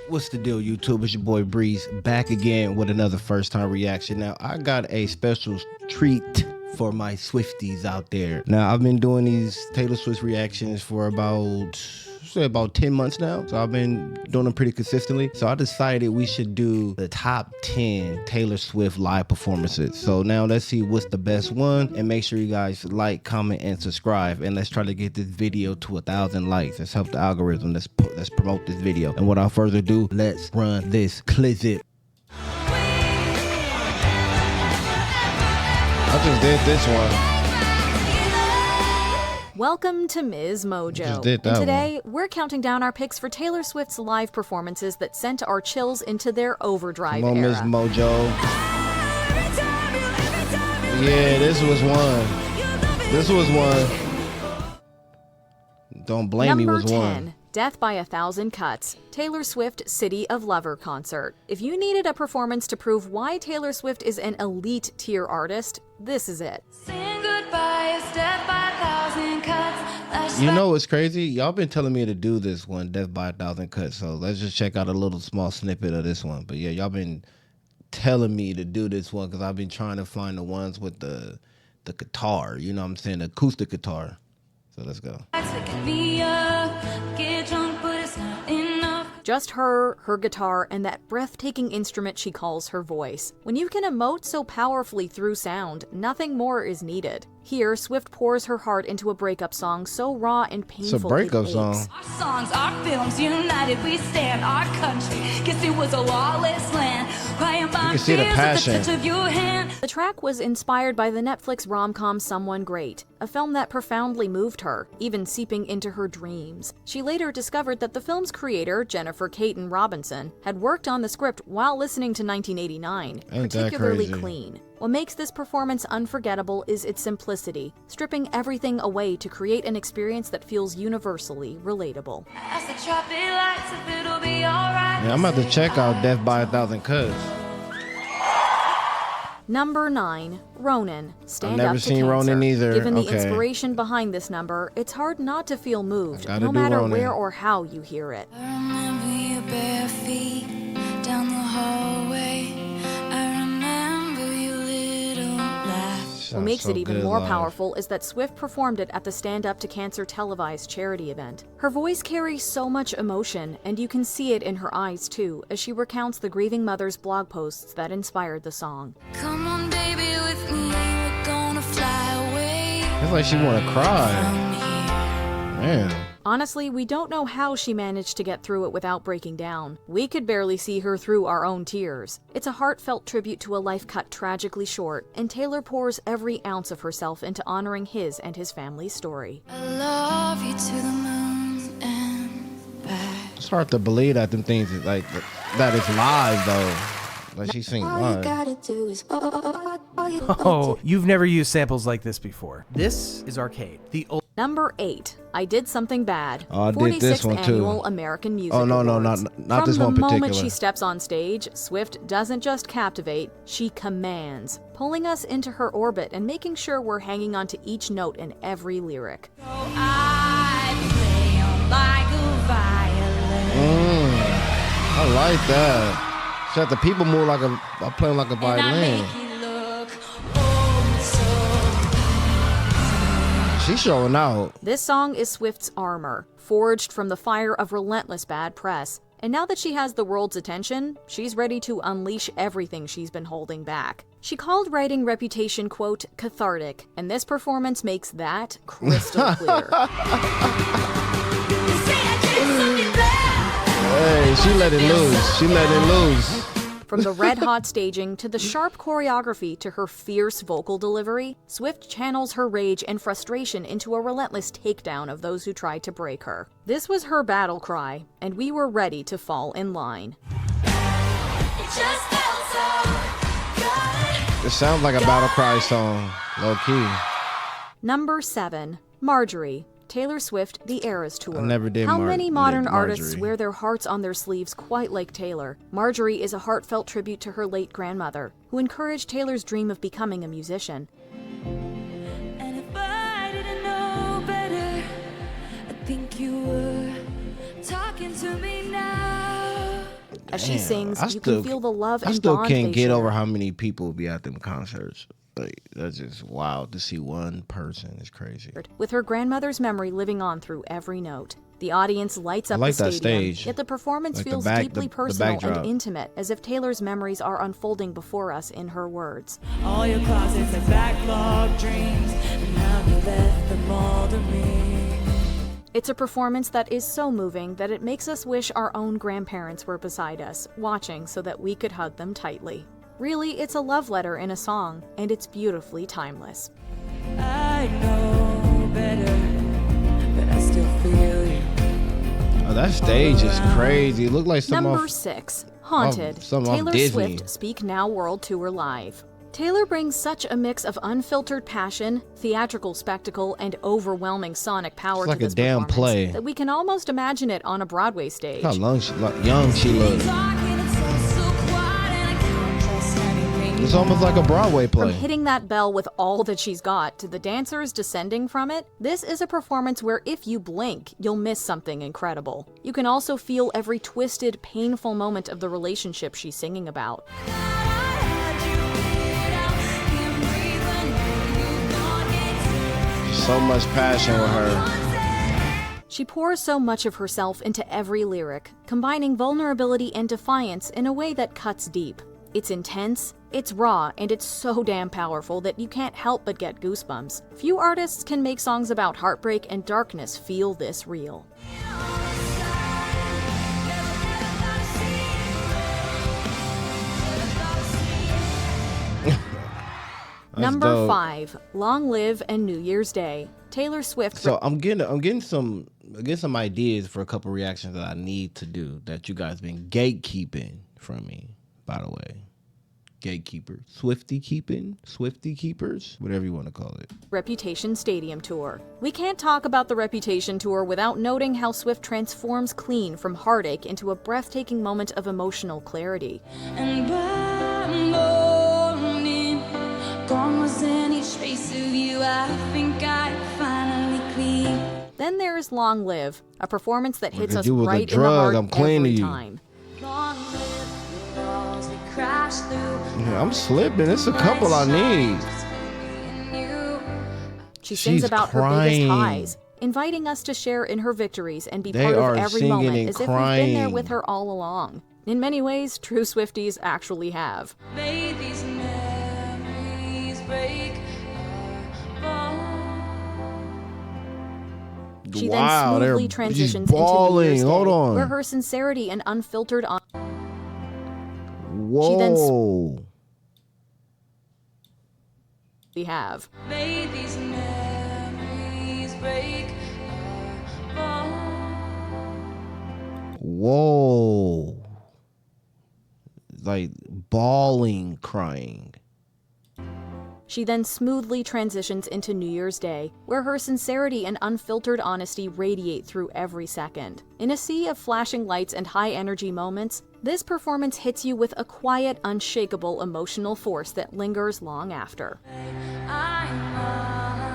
What's the deal, YouTube? It's your boy Breeze back again with another first time reaction. Now, I got a special treat for my Swifties out there. Now, I've been doing these Taylor Swift reactions for about 10 months now. So I've been doing them pretty consistently. So I decided we should do the top 10 Taylor Swift live performances. So now let's see what's the best one, and make sure you guys like, comment, and subscribe. And let's try to get this video to 1,000 likes. Let's help the algorithm. Let's promote this video. And without further ado, let's run this clip. I just did this one. Welcome to Ms. Mojo. And today, we're counting down our picks for Taylor Swift's live performances that sent our chills into their overdrive Come on, era. Ms. Mojo. Yeah, this was one. This was one. Don't blame me, was one. Number 10. Death by a Thousand Cuts, Taylor Swift City of Lover concert. If you needed a performance to prove why Taylor Swift is an elite tier artist, this is it. Sing goodbye, death by a thousand cuts. You know what's crazy? Y'all been telling me to do this one, Death by a Thousand Cuts. So let's just check out a little small snippet of this one. But yeah, y'all been telling me to do this one because I've been trying to find the ones with the guitar. You know what I'm saying? The acoustic guitar. So let's go. Just her guitar, and that breathtaking instrument she calls her voice. When you can emote so powerfully through sound, nothing more is needed. Here, Swift pours her heart into a breakup song so raw and painful. It's a breakup song. Our songs, our films, united we stand. Our country, guess it was a lawless land. Crying by see the passion. at the touch of your hand. The track was inspired by the Netflix rom-com Someone Great, a film that profoundly moved her, even seeping into her dreams. She later discovered that the film's creator, Jennifer Caton Robinson, had worked on the script while listening to 1989, particularly clean. What makes this performance unforgettable is its simplicity, stripping everything away to create an experience that feels universally relatable. Yeah, I'm about to check out Death by a Thousand Cuts. Number 9. Ronan, Stand Up to Cancer. I've never seen Ronan either. Given the inspiration behind this number, it's hard not to feel moved, no matter Ronan. where or how you hear it. I remember your bare feet down the hallway. I remember your little laugh. What makes it even more powerful is that Swift performed it at the Stand Up to Cancer televised charity event. Her voice carries so much emotion, and you can see it in her eyes too, as she recounts the grieving mother's blog posts that inspired the song. Come on, baby, with me, we're gonna fly away. It's like she wanna cry. Man. Honestly, we don't know how she managed to get through it without breaking down. We could barely see her through our own tears. It's a heartfelt tribute to a life cut tragically short, and Taylor pours every ounce of herself into honoring his and his family's story. I love you to the moon and back. It's hard to believe that them things is like that is live though. Like she sings live. Oh, you've never used samples like this before. This is Arcade, the old. Number 8. I Did Something Bad. Oh, I did this one too. Annual American Music Oh no, Awards. not this one particular. From the moment she steps on stage, Swift doesn't just captivate, she commands, pulling us into her orbit and making sure we're hanging on to each note in every lyric. So I play on like a violin. I like that. So that the people move like I'm playing like a violin. She's showing out. This song is Swift's armor, forged from the fire of relentless bad press. And now that she has the world's attention, she's ready to unleash everything she's been holding back. She called writing Reputation, quote, cathartic, and this performance makes that crystal clear. Hey, she let it loose. She let it loose. From the red-hot staging to the sharp choreography to her fierce vocal delivery, Swift channels her rage and frustration into a relentless takedown of those who tried to break her. This was her battle cry, and we were ready to fall in line. It sounds like a battle cry song, low key. Number 7. Marjorie, Taylor Swift, The Eras Tour. I never did How many modern Marjorie. artists wear their hearts on their sleeves quite like Taylor? Marjorie is a heartfelt tribute to her late grandmother, who encouraged Taylor's dream of becoming a musician. And if I didn't know better, I think you were talking to me now. As she sings, you still can feel the love I and still bond can't they get share. over how many people be at them concerts. Like, that's just wild to see one person. It's crazy. With her grandmother's memory living on through every note. The audience lights up like the that stadium, stage. yet the performance Like the feels back- deeply the personal backdrop. and intimate, as if Taylor's memories are unfolding before us in her words. All your closets and backlog dreams, and now you left them all to me. It's a performance that is so moving that it makes us wish our own grandparents were beside us, watching so that we could hug them tightly. Really, it's a love letter in a song, and it's beautifully timeless. I know better, but I still feel you. Oh, that stage is crazy. It looked like some Number off, 6. Haunted. something off Taylor Disney. Swift Speak Now World Tour Live. Taylor brings such a mix of unfiltered passion, theatrical spectacle, and overwhelming sonic power It's like to a this damn performance play. that we can almost imagine it on a Broadway stage. Look how young she looks. It's almost like a Broadway From play. hitting that bell with all that she's got to the dancers descending from it, this is a performance where if you blink, you'll miss something incredible. You can also feel every twisted, painful moment of the relationship she's singing about. So much passion with her. She pours so much of herself into every lyric, combining vulnerability and defiance in a way that cuts deep. It's intense, it's raw, and it's so damn powerful that you can't help but get goosebumps. Few artists can make songs about heartbreak and darkness feel this real. Number dope. 5, Long Live and New Year's Day. Taylor Swift. So I'm getting some ideas for a couple reactions that I need to do that you guys been gatekeeping from me, by the way. Gatekeeper. Swifty keepers, whatever you want to call it. Reputation Stadium Tour. We can't talk about the Reputation Tour without noting how Swift transforms Clean from heartache into a breathtaking moment of emotional clarity. And by morning, gone was any trace of you. I think I finally clean. Then there's Long Live, a performance that hits Look at us you with the right in the drug, heart I'm clean to every you. time. Long live the walls we crashed through. Yeah, I'm slipping. It's a couple I need. She sings She's about her crying. biggest highs, inviting us to share in her victories and be They part are of every singing moment and as if we've been there crying. with her all along. In many ways, true Swifties actually have. May these memories break our bones. She Wow, then smoothly she's transitions into New bawling. Year's Hold Day, on. where her sincerity and unfiltered Whoa. we have. May these memories break our bones. Whoa. Like bawling, crying. She then smoothly transitions into New Year's Day, where her sincerity and unfiltered honesty radiate through every second. In a sea of flashing lights and high-energy moments, this performance hits you with a quiet, unshakable emotional force that lingers long after. I'm on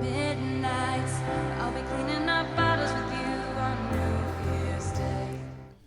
midnights. I'll be cleaning up bottles with you on New Year's Day.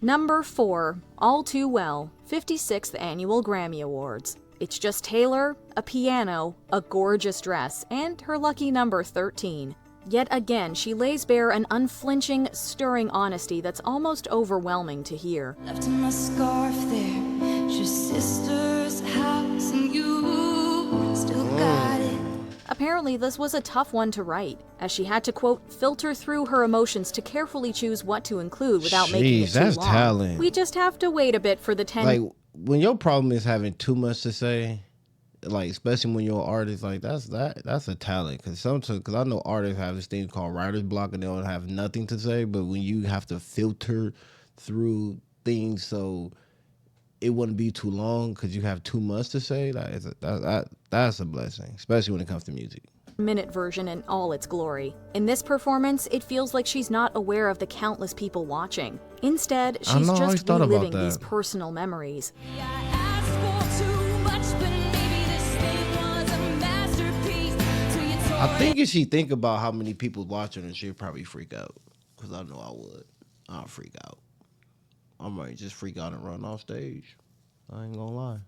Number 4, All Too Well, 56th Annual Grammy Awards. It's just Taylor, a piano, a gorgeous dress, and her lucky number 13. Yet again, she lays bare an unflinching, stirring honesty that's almost overwhelming to hear. Left my scarf there, it's your sister's house, and you still got it. Apparently, this was a tough one to write, as she had to, quote, filter through her emotions to carefully choose what to include without making it Jeez, too that's long. talent. We just have to wait a bit for the 10 Like when your problem is having too much to say, like especially when you're an artist, like that's a talent. Because I know artists have this thing called writer's block and they don't have nothing to say. But when you have to filter through things so it wouldn't be too long because you have too much to say, that's a blessing, especially when it comes to music. minute version in all its glory. In this performance, it feels like she's not aware of the countless people watching. Instead, I she's know, I always just thought about reliving that. these personal memories. I asked for too much, but maybe this thing was a masterpiece. Till you tore I think if she think about how many people watching her, she'd probably freak out. Because I know I would. I'll freak out. I might just freak out and run off stage. I ain't gonna lie.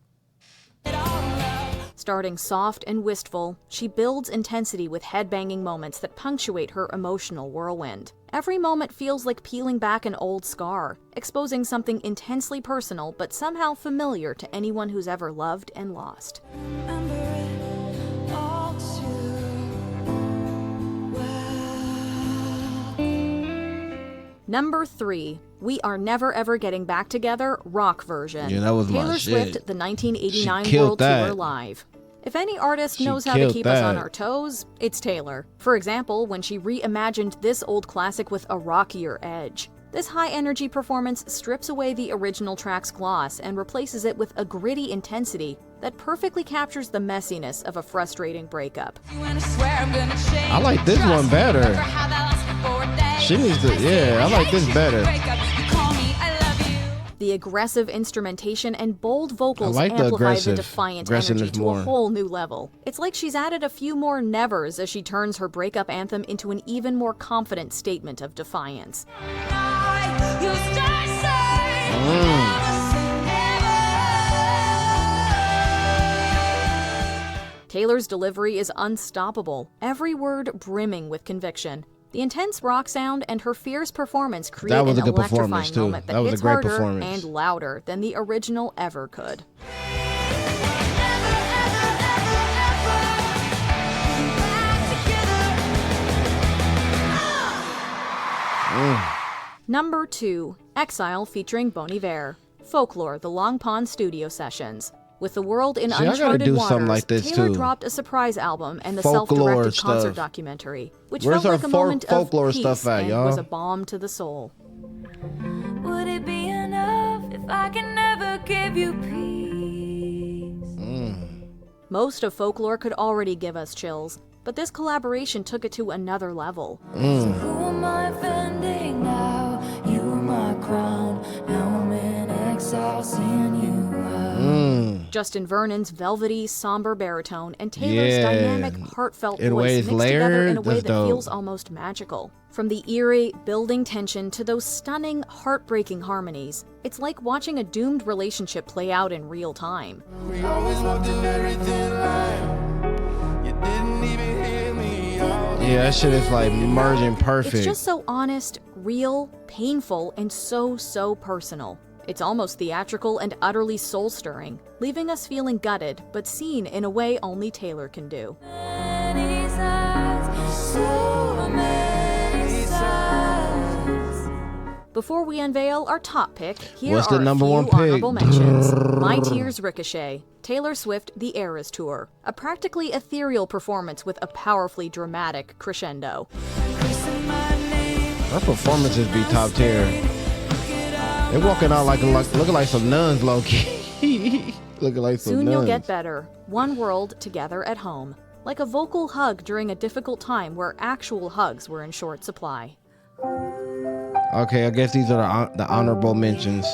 Starting soft and wistful, she builds intensity with headbanging moments that punctuate her emotional whirlwind. Every moment feels like peeling back an old scar, exposing something intensely personal but somehow familiar to anyone who's ever loved and lost. Remember it all too well. Number 3. We Are Never Ever Getting Back Together rock version. Yeah, that was my Taylor shit. Swift, the 1989 She killed World that. Tour live. If any artist She knows how to killed keep us on that. our toes, it's Taylor. For example, when she reimagined this old classic with a rockier edge. This high-energy performance strips away the original track's gloss and replaces it with a gritty intensity that perfectly captures the messiness of a frustrating breakup. I like this one better. She needs to, yeah, I like this better. The aggressive instrumentation and bold vocals I like the amplify the aggressive. defiant Aggressiveness energy to more. a whole new level. It's like she's added a few more nevers as she turns her breakup anthem into an even more confident statement of defiance. Taylor's delivery is unstoppable, every word brimming with conviction. The intense rock sound and her fierce performance create That was an a good performance, electrifying too. moment that That was a hits great harder performance. and louder than the original ever could. Number 2. Exile featuring Bon Iver. Folklore, the Long Pond Studio Sessions. With the world in See, I gotta uncharted do waters, something like this, Taylor too. dropped a surprise album and the Folklore self-directed concert stuff. documentary, which Where's felt our like a moment folklore of peace stuff at, and y'all? was a balm to the soul. Would it be enough if I can never give you peace? Most of Folklore could already give us chills, but this collaboration took it to another level. Who am I offending now? You are my crown. Now I'm in exile, seeing you out. Justin Vernon's velvety, somber baritone and Taylor's Yeah. dynamic, heartfelt In voice ways mixed together in layered, a way that's that dope. feels almost magical. From the eerie, building tension to those stunning, heartbreaking harmonies, it's like watching a doomed relationship play out in real time. We always walked in everything right. You didn't even hear me out. Yeah, that shit is like merging perfect. It's just so honest, real, painful, and so personal. It's almost theatrical and utterly soul-stirring, leaving us feeling gutted, but seen in a way only Taylor can do. Many sides, so many sides. Before we unveil our top pick, here What's are the number a few one pick? honorable mentions. My Tears Ricochet, Taylor Swift The Eras Tour, a practically ethereal performance with a powerfully dramatic crescendo. Her performances be top tier. They walking out like looking like some nuns, low key. Looking like some Soon nuns. You'll Get Better, One World Together at Home, like a vocal hug during a difficult time where actual hugs were in short supply. Okay, I guess these are the honorable mentions.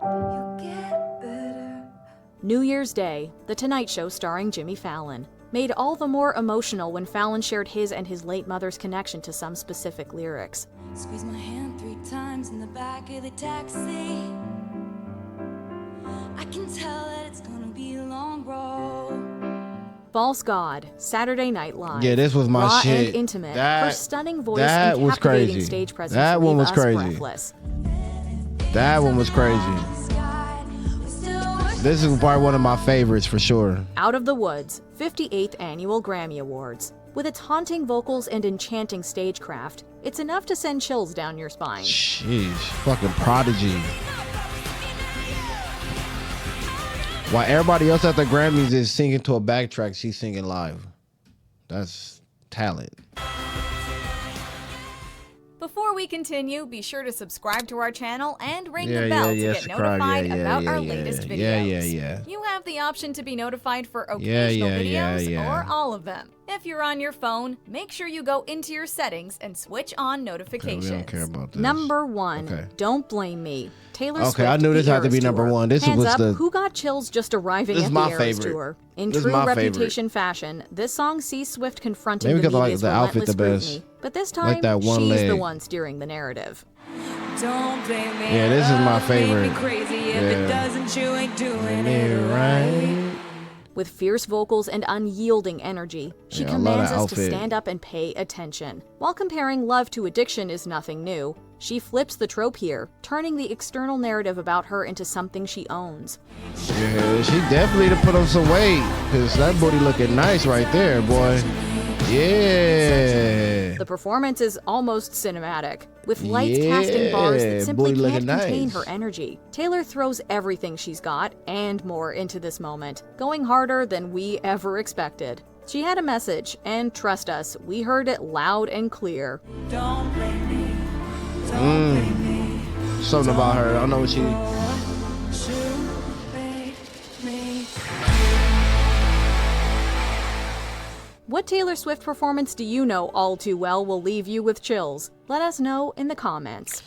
You get better. New Year's Day, The Tonight Show starring Jimmy Fallon, made all the more emotional when Fallon shared his and his late mother's connection to some specific lyrics. Squeeze my hand 3 times in the back of the taxi. I can tell that it's gonna be a long road. False God, Saturday Night Live. Yeah, this was my Raw shit. and intimate, That- her stunning voice that and was captivating crazy. stage presence That one leave was us crazy. breathless. That one was crazy. This is probably one of my favorites for sure. Out of the Woods, 58th Annual Grammy Awards. With its haunting vocals and enchanting stagecraft, it's enough to send chills down your spine. Sheesh, fucking prodigy. While everybody else at the Grammys is singing to a backtrack, she's singing live. That's talent. Before we continue, be sure to subscribe to our channel and ring Yeah, the bell yeah, to get subscribe. notified Yeah, about yeah, our yeah, latest yeah. videos. Yeah. You have the option to be notified for Yeah, occasional yeah, videos yeah. or all of them. If you're on your phone, make sure you go into your settings and switch on notifications. We don't care about this. Number 1, Okay. Don't Blame Me. Taylor Okay, Swift, I knew this The had to be Eras number Tour. 1. This Hands was up, the- who got chills just arriving This at is the my Eras favorite. Tour? In This is true my favorite. Reputation fashion, this song sees Swift confronting Maybe the because I like media's the outfit relentless the best. scrutiny. But this Like time, that one she's the leg. one steering the narrative. Don't blame me. Yeah, this is my Love made favorite. me crazy. If Yeah. it doesn't, you ain't doing it right. With fierce vocals and unyielding energy, she Yeah, I love commands that us to outfit. stand up and pay attention. While comparing love to addiction is nothing new, she flips the trope here, turning the external narrative about her into something she owns. Yeah, she definitely to put on some weight, because that booty looking nice right there, boy. Yeah. The performance is almost cinematic, with lights casting bars that Yeah, simply booty can't looking contain nice. her energy. Taylor throws everything she's got, and more, into this moment, going harder than we ever expected. She had a message, and trust us, we heard it loud and clear. Don't blame me. Don't blame me. Something about her. I don't know what she. You made me. What Taylor Swift performance do you know all too well will leave you with chills? Let us know in the comments.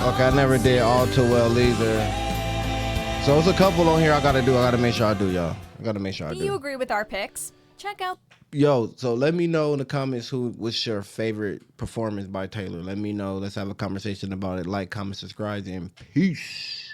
Okay, I never did all too well either. So it's a couple on here I gotta do. I gotta make sure I do, y'all. I gotta make sure I Do you do. agree with our picks? Check out Yo, so let me know in the comments what's your favorite performance by Taylor. Let me know. Let's have a conversation about it. Like, comment, subscribe, and peace.